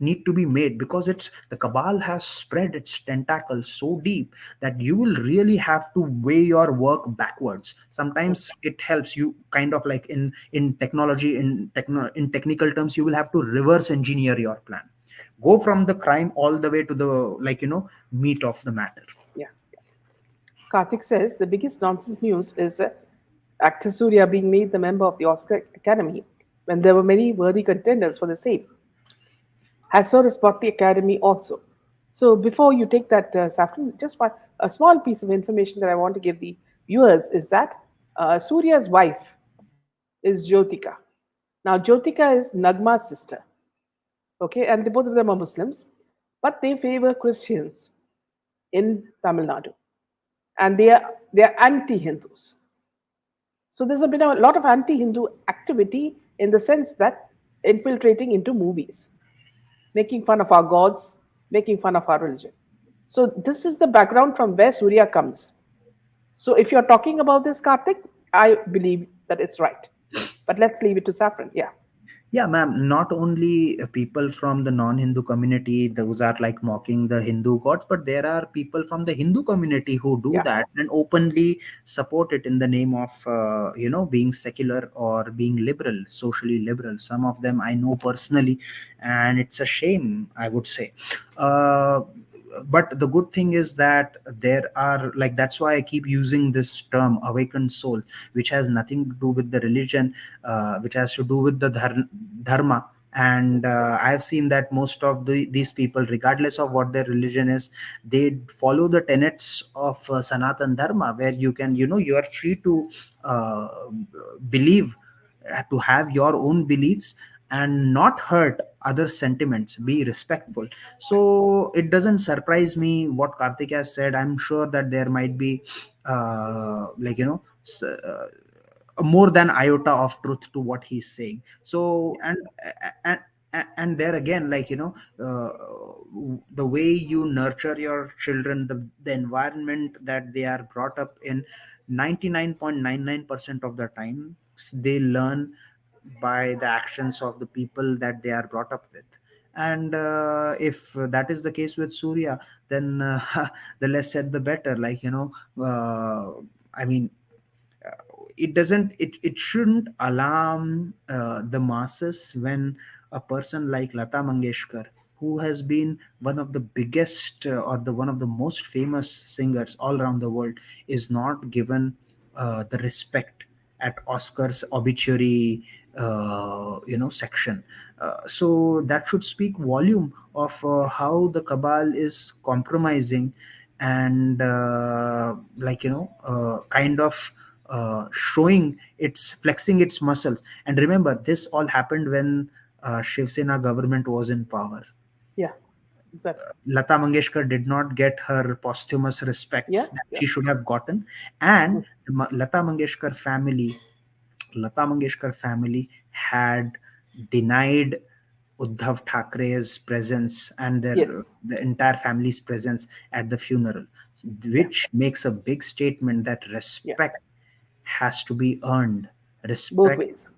need to be made, because it's the cabal has spread its tentacles so deep that you will really have to weigh your work backwards. Sometimes it helps you, kind of like, in technology, in technical terms, you will have to reverse engineer your plan, go from the crime all the way to the, like, meat of the matter. yeah. Karthik says the biggest nonsense news is actor Surya being made the member of the Oscar Academy when there were many worthy contenders for the same. Has so respect the Academy also. So before you take that, Saffron, just a small piece of information that I want to give the viewers is that Surya's wife is Jyotika. Now, Jyotika is Nagma's sister, okay, and both of them are Muslims, but they favor Christians in Tamil Nadu, and they are anti-Hindus. So there's been a lot of anti-Hindu activity in the sense that infiltrating into movies, making fun of our gods, making fun of our religion. So this is the background from where Surya comes. So if you're talking about this, Karthik, I believe that it's right. But let's leave it to Saffron. Yeah. Yeah, ma'am. Not only people from the non-Hindu community, those are like mocking the Hindu gods, but there are people from the Hindu community who do Yeah. that and openly support it in the name of, being secular or being liberal, socially liberal. Some of them I know personally, and it's a shame, I would say. Uh, but the good thing is that there are, like, that's why I keep using this term, awakened soul, which has nothing to do with the religion, which has to do with the dharma. And I've seen that most of these people, regardless of what their religion is, they follow the tenets of Sanatan Dharma, where you can, you are free to believe, to have your own beliefs, and not hurt other sentiments, be respectful. So it doesn't surprise me what Karthik has said. I'm sure that there might be like more than iota of truth to what he's saying. So and and there again, the way you nurture your children, the environment that they are brought up in, 99.99% of the time they learn by the actions of the people that they are brought up with. And if that is the case with Surya, then the less said the better. I mean, it shouldn't alarm the masses when a person like Lata Mangeshkar, who has been one of the biggest or the one of the most famous singers all around the world, is not given the respect at Oscars obituary section. So that should speak volume of how the cabal is compromising and kind of showing its flexing its muscles. And remember, this all happened when Shiv Sena government was in power. Yeah, exactly. Lata Mangeshkar did not get her posthumous Yeah, respects that yeah. she should have gotten, and Mm. the Lata Mangeshkar family had denied Uddhav Thackeray's presence and Yes, the entire family's presence at the funeral, yeah, which makes a big statement that yeah. respect has to be earned. Both Respect, ways.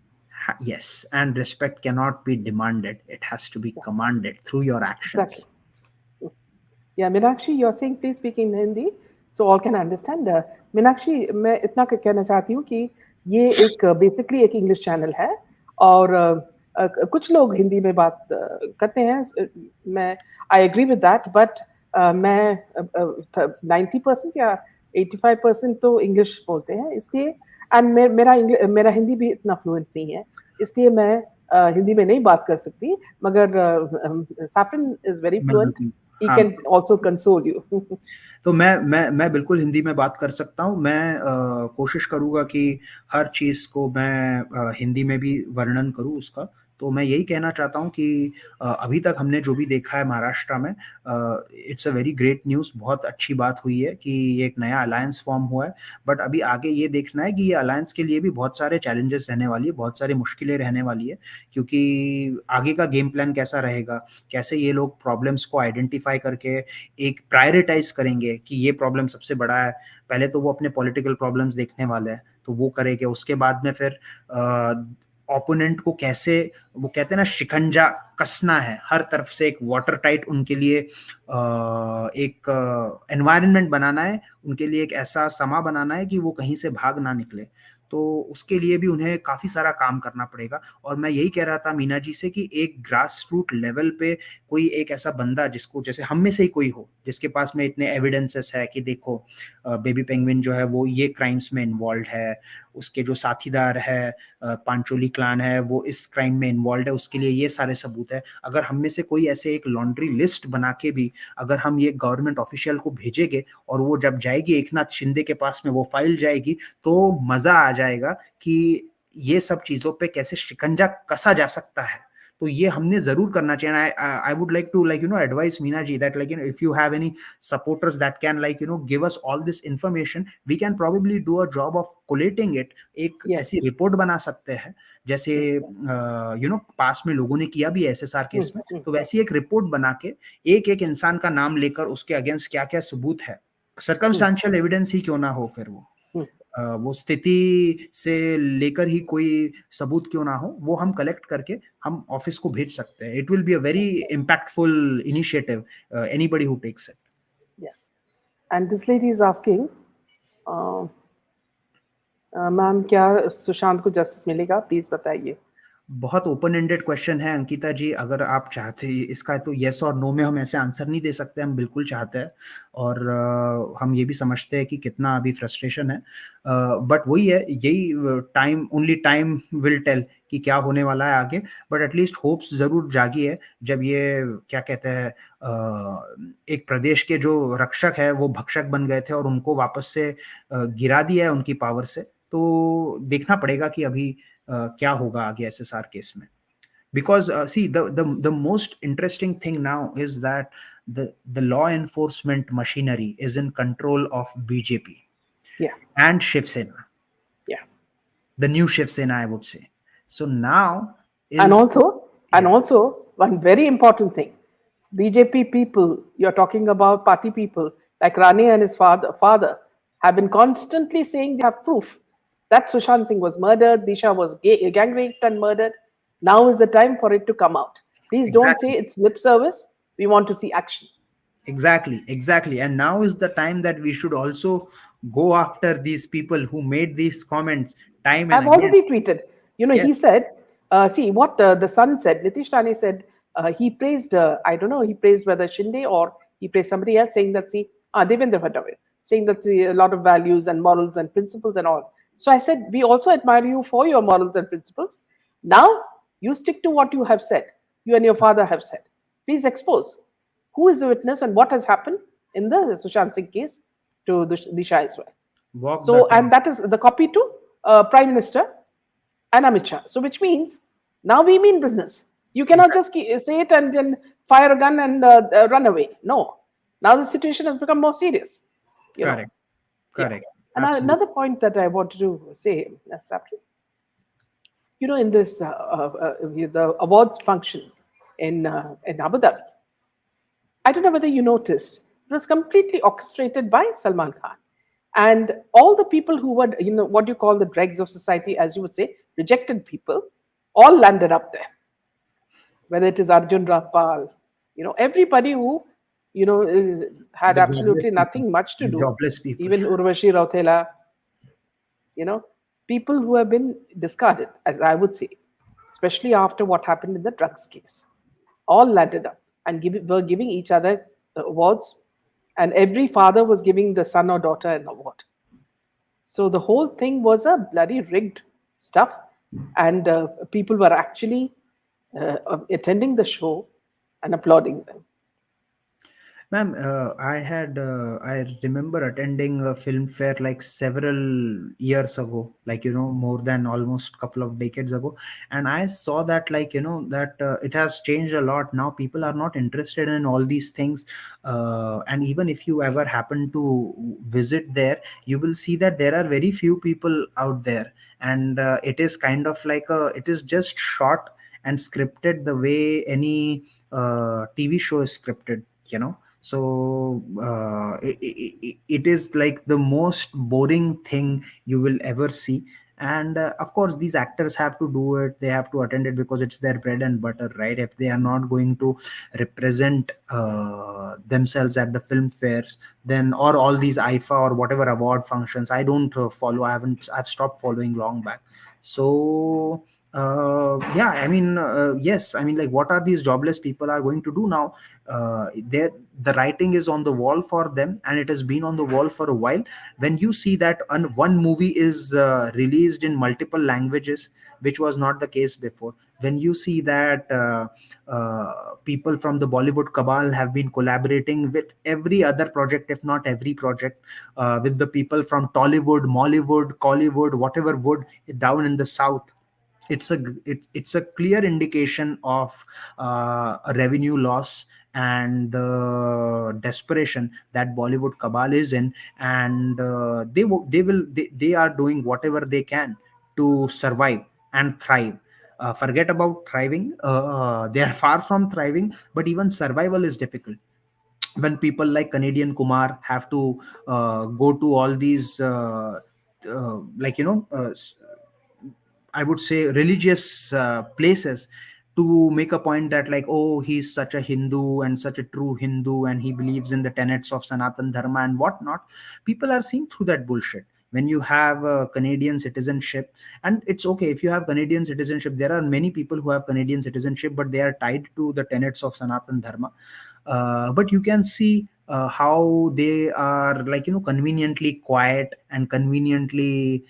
yes, and respect cannot be demanded. It has to be Yeah, commanded through your exactly. actions. या Meenakshi you are saying please speak in Hindi so all can understand. Meenakshi मैं इतना कहना चाहती हूँ कि ये एक basically एक इंग्लिश चैनल है और कुछ लोग हिंदी में बात करते हैं. मैं I agree with that but मैं 90% या 85% तो इंग्लिश बोलते हैं इसलिए एंड मेरा हिंदी भी इतना फ्लुएंट नहीं है इसलिए मैं हिंदी में नहीं बात कर सकती मगर सैफरन इज वेरी मैं फ्लुएंट. बिल्कुल, He हाँ, can also console you. तो मैं बिल्कुल हिंदी में बात कर सकता हूँ. मैं कोशिश करूँगा कि हर चीज़ को मैं हिंदी में भी वर्णन करूँ उसका. तो मैं यही कहना चाहता हूँ कि अभी तक हमने जो भी देखा है महाराष्ट्र में, it's a very great news. बहुत अच्छी बात हुई है कि एक नया अलायंस फॉर्म हुआ है. बट अभी आगे ये देखना है कि ये अलायंस के लिए भी बहुत सारे चैलेंजेस रहने वाली है, बहुत सारी मुश्किलें रहने वाली है, क्योंकि आगे का गेम प्लान कैसा रहेगा, कैसे ये लोग प्रॉब्लम्स को आइडेंटिफाई करके एक प्रायोरिटाइज करेंगे कि ये प्रॉब्लम सबसे बड़ा है. पहले तो वो अपने पॉलिटिकल प्रॉब्लम्स देखने वाले हैं, तो वो करेंगे. उसके बाद में फिर ओपोनेंट को कैसे, वो कहते हैं ना, शिकंजा कसना है हर तरफ से. एक वाटर टाइट उनके लिए एक एनवायरनमेंट बनाना है, उनके लिए एक ऐसा समा बनाना है कि वो कहीं से भाग ना निकले. तो उसके लिए भी उन्हें काफी सारा काम करना पड़ेगा. और मैं यही कह रहा था मीना जी से कि एक ग्रास रूट लेवल पे कोई एक ऐसा बंदा जिसको, जैसे हम में से ही कोई हो, जिसके पास में इतने एविडेंसेस है कि देखो बेबी पेंगुइन जो है वो ये क्राइम्स में इन्वॉल्व है, उसके जो साथीदार है पांचोली क्लान है वो इस क्राइम में इन्वॉल्व है, उसके लिए ये सारे सबूत है. अगर हम में से कोई ऐसे एक लॉन्ड्री लिस्ट बना के भी अगर हम ये गवर्नमेंट ऑफिशियल को भेजेंगे और वो जब जाएगी एकनाथ शिंदे के पास में, वो फाइल जाएगी, तो मजा आ जाएगा कि ये सब चीजों पे कैसे शिकंजा कसा जा सकता है. तो ये हमने जरूर करना चाहिए. I would like to advise Meena ji that if you have any supporters that can give us all this information, we can probably do a job of collating it. एक Yes. ऐसी रिपोर्ट बना सकते हैं जैसे पास में लोगों ने किया भी एसएसआर केस में. तो वैसी एक रिपोर्ट बना के एक एक इंसान का नाम लेकर उसके अगेंस्ट क्या क्या सबूत है, सर्कमस्टांशियल एविडेंस ही क्यों ना हो, फिर वो स्थिति से लेकर ही कोई सबूत क्यों ना हो, वो हम कलेक्ट करके हम ऑफिस को भेज सकते हैं. It will be a very impactful initiative, anybody who takes it. Yeah. And this lady is asking, ma'am क्या सुशांत को जस्टिस मिलेगा? प्लीज बताइए. बहुत ओपन एंडेड क्वेश्चन है अंकिता जी. अगर आप चाहते, इसका तो यस और नो में हम ऐसे आंसर नहीं दे सकते. हम बिल्कुल चाहते हैं और हम ये भी समझते हैं कि कितना अभी फ्रस्ट्रेशन है. बट वही है, यही time, only time will tell कि क्या होने वाला है आगे. बट एटलीस्ट होप्स जरूर जागी है. जब ये क्या कहते हैं, एक प्रदेश के जो रक्षक है वो भक्षक बन गए थे और उनको वापस से गिरा दिया है उनकी पावर से. तो देखना पड़ेगा कि अभी क्या होगा आगे एसएसआर केस में. because see, the most interesting thing now is that the law enforcement machinery is in control of BJP Yeah, and Shiv Sena, yeah. the new Shiv Sena, I would say. So now And is, also, and yeah, also, one very important thing, BJP people, you're talking about party people like Rane and his father have been constantly saying they have proof that Sushant Singh was murdered, Disha was gang raped and murdered. Now is the time for it to come out. Please don't say exactly. it's lip service. We want to see action. Exactly. And now is the time that we should also go after these people who made these comments time and I've again. already tweeted. You know, he Yes, said, see what the son said. Nitish Rane said he praised. I don't know. He praised whether Shinde or he praised somebody else, saying that see, Devendra Fadnavis, saying that see, a lot of values and morals and principles and all. So I said, we also admire you for your morals and principles. Now you stick to what you have said. You and your father have said. Please expose who is the witness and what has happened in the Sushant Singh case to the Disha as well. walk the So, talk. and that is the copy to Prime Minister and Amit Shah. So, which means now we mean business. You cannot Exactly. just say it and then fire a gun and run away. No. Now the situation has become more serious. You know. Correct. Yeah. Correct. And Absolutely. another point that I wanted to say, Sapri, you know, in this the awards function in Abu Dhabi, I don't know whether you noticed, it was completely orchestrated by Salman Khan. And all the people who were, you know, what you call the dregs of society, as you would say, rejected people, all landed up there. Whether it is Arjun Rapal, you know, everybody who, you know, had The jobless absolutely people. nothing much to The do, jobless people. even Urvashi Rautela, you know, people who have been discarded, as I would say, especially after what happened in the drugs case, all landed up and were giving each other awards, and every father was giving the son or daughter an award. So the whole thing was a bloody rigged stuff, and people were actually attending the show and applauding them. Ma'am, I remember attending a film fair like several years ago, like, more than almost couple of decades ago. And I saw that, like, that it has changed a lot. Now people are not interested in all these things. And even if you ever happen to visit there, you will see that there are very few people out there. And it is kind of like it is just short and scripted the way any TV show is scripted, so it is like the most boring thing you will ever see. And of course these actors have to do it, they have to attend it because it's their bread and butter, right? If they are not going to represent themselves at the film fairs, then, or all these IFA or whatever award functions, I don't follow. I've stopped following long back. So yeah, I mean, yes, I mean, like, what are these jobless people are going to do now? There, the writing is on the wall for them, and it has been on the wall for a while. When you see that one movie is released in multiple languages, which was not the case before. When you see that people from the Bollywood Cabal have been collaborating with every other project, if not every project, with the people from Tollywood, Mollywood, Collywood, whatever wood down in the south, it's a clear indication of a revenue loss and the desperation that Bollywood cabal is in. And they are doing whatever they can to survive and thrive. Forget about thriving, they are far from thriving, but even survival is difficult when people like Canadian Kumar have to go to all these like, I would say religious places to make a point that, like, oh, he's such a Hindu and such a true Hindu, and he believes in the tenets of Sanatan Dharma and whatnot. People are seeing through that bullshit. When you have Canadian citizenship, and it's okay if you have Canadian citizenship, there are many people who have Canadian citizenship, but they are tied to the tenets of Sanatan Dharma. But you can see how they are, like, conveniently quiet and conveniently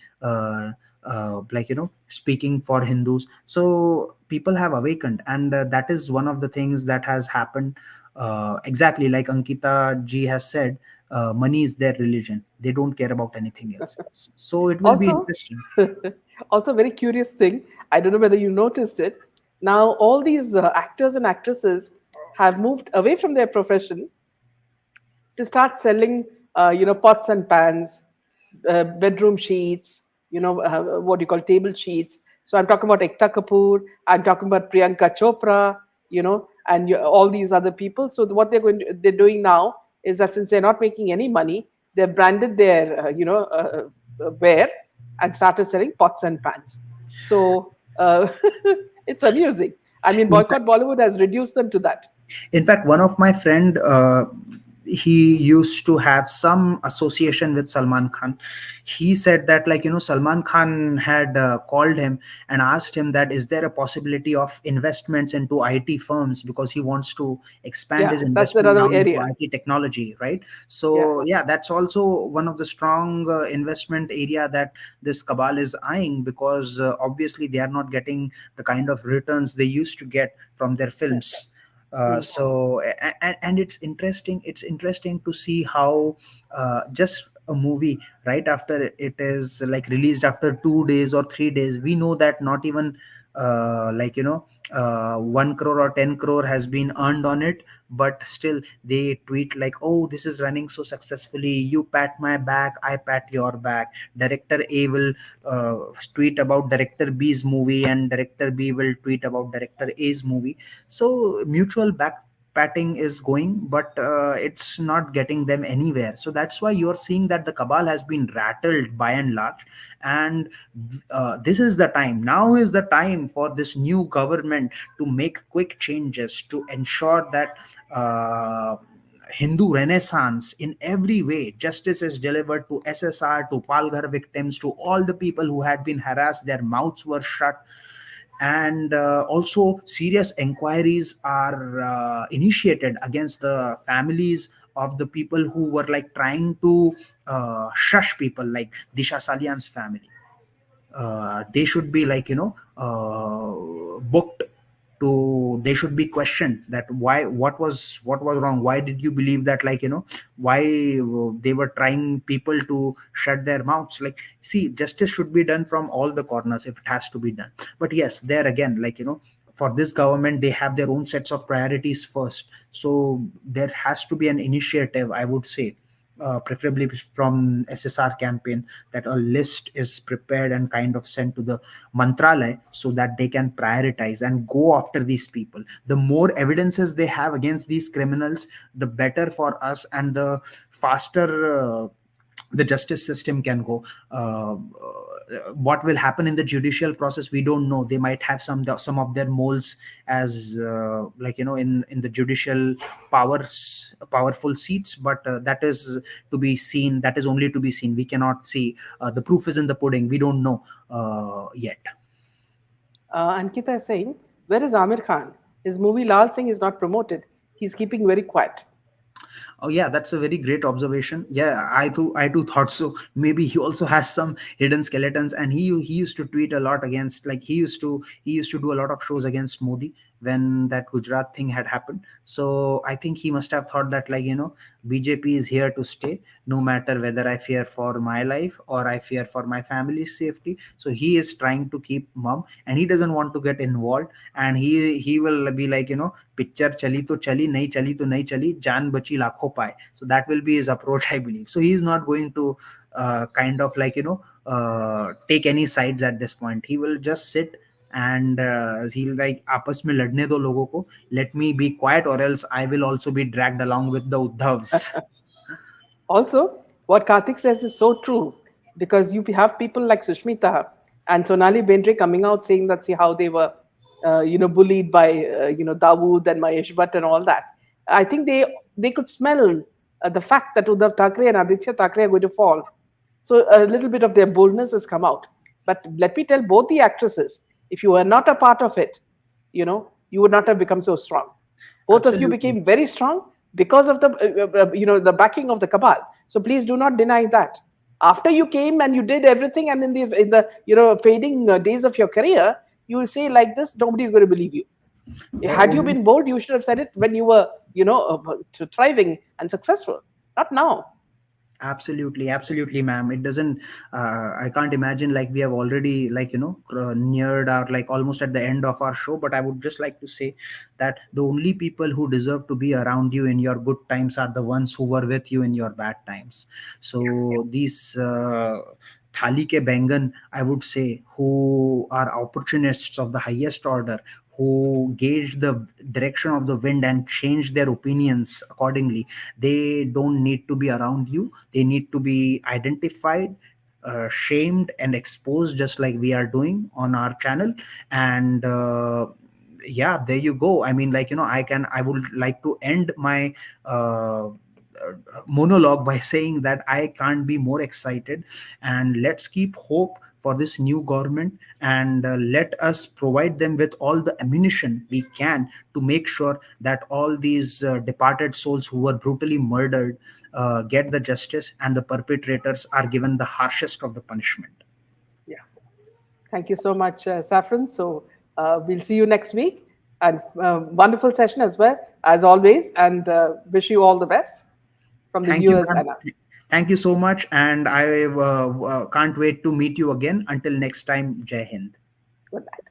like, speaking for Hindus. So people have awakened, and that is one of the things that has happened. Exactly like Ankita ji has said, money is their religion. They don't care about anything else. So it will be Also, interesting. also very curious thing. I don't know whether you noticed it. Now, all these actors and actresses have moved away from their profession to start selling, pots and pans, bedroom sheets, what you call table sheets. So I'm talking about Ekta Kapoor, I'm talking about Priyanka Chopra, and all these other people. So what they're doing now is that since they're not making any money, they've branded their, wear and started selling pots and pans. So it's amusing. I mean, In fact, boycott Bollywood has reduced them to that. one of my friend, he used to have some association with Salman Khan. He said that, like, Salman Khan had called him and asked him that is there a possibility of investments into IT firms, because he wants to expand Yeah, his that's investment another now into area. IT technology, right? Yeah. So yeah, that's also one of the strong investment area that this cabal is eyeing, because obviously they are not getting the kind of returns they used to get from their films. Hmm. And it's interesting to see how just a movie, right after it is like released, after 2 days or 3 days, we know that not even 1 crore or 10 crore has been earned on it, but still they tweet like, oh, this is running so successfully, you pat my back, I pat your back. Director A will uh, tweet about director B's movie, and director B will tweet about director A's movie. So mutual back patting is going, but it's not getting them anywhere. So that's why you're seeing that the cabal has been rattled by and large. And this is the time, now is the time for this new government to make quick changes to ensure that Hindu Renaissance in every way. Justice is delivered to SSR, to Palghar victims, to all the people who had been harassed. Their mouths were shut, and also serious inquiries are initiated against the families of the people who were like trying to shush people, like Disha Salian's family. They should be like, booked to, they should be questioned that why, what was wrong, why did you believe that, like, why they were trying people to shut their mouths. Like, see, justice should be done from all the corners if it has to be done. But yes, there again, like, for this government, they have their own sets of priorities first. So there has to be an initiative, I would say, preferably from SSR campaign, that a list is prepared and kind of sent to the Mantralay, so that they can prioritize and go after these people. The more evidences they have against these criminals, the better for us, and the faster the justice system can go. What will happen in the judicial process, we don't know. They might have some of their moles as like, in the judicial powerful seats, but that is to be seen. That is only to be seen. We cannot see. The proof is in the pudding. We don't know yet. Ankita is saying, where is Amir Khan? His movie Lal Singh is not promoted. He's keeping very quiet. Oh yeah, that's a very great observation. Yeah, I too thought so. Maybe he also has some hidden skeletons, and he used to tweet a lot against, like, he used to do a lot of shows against Modi when that Gujarat thing had happened. So I think he must have thought that, like, BJP is here to stay, no matter whether I fear for my life or I fear for my family's safety. So he is trying to keep mum, and he doesn't want to get involved. And he will be like, picture chali to chali, nahi chali to nahi chali, jaan bachi lakho paye. So that will be his approach, I believe. So he is not going to kind of like, take any sides at this point. He will just sit, and he'll like, आपस में लड़ने दो लोगों को, let me be quiet, or else I will also be dragged along with the Uddhavs. Also, what Karthik says is so true because you have people like Sushmita and Sonali Bendre coming out saying that see how they were, bullied by Dawood and Mahesh Bhatt and all that. I think they could smell the fact that Uddhav Thackeray and Aditya Thackeray are going to fall. So a little bit of their boldness has come out. But let me tell both the actresses, if you were not a part of it, you would not have become so strong. Both of you Absolutely. became very strong because of the the backing of the cabal. So please do not deny that. After you came and you did everything, and in the fading days of your career, you will say like this, nobody is going to believe you. Had you Only been bold, you should have said it when you were thriving and successful, not now. Absolutely, absolutely, ma'am. It doesn't. I can't imagine, like, we have already, like, neared our, like, almost at the end of our show. But I would just like to say that the only people who deserve to be around you in your good times are the ones who were with you in your bad times. So these thali ke bengan, I would say, who are opportunists of the highest order, who gauge the direction of the wind and change their opinions accordingly, they don't need to be around you. They need to be identified, shamed, and exposed, just like we are doing on our channel. And yeah, there you go. I mean, like, I would like to end my monologue by saying that I can't be more excited. And let's keep hope for this new government, and let us provide them with all the ammunition we can to make sure that all these departed souls who were brutally murdered get the justice, and the perpetrators are given the harshest of the punishment. Yeah. Thank you so much, Saffron. So we'll see you next week. And wonderful session as well, as always. And wish you all the best from the Thank you, viewers ma'am. and us. Thank you so much. And I can't wait to meet you again. Until next time, Jai Hind. Good night.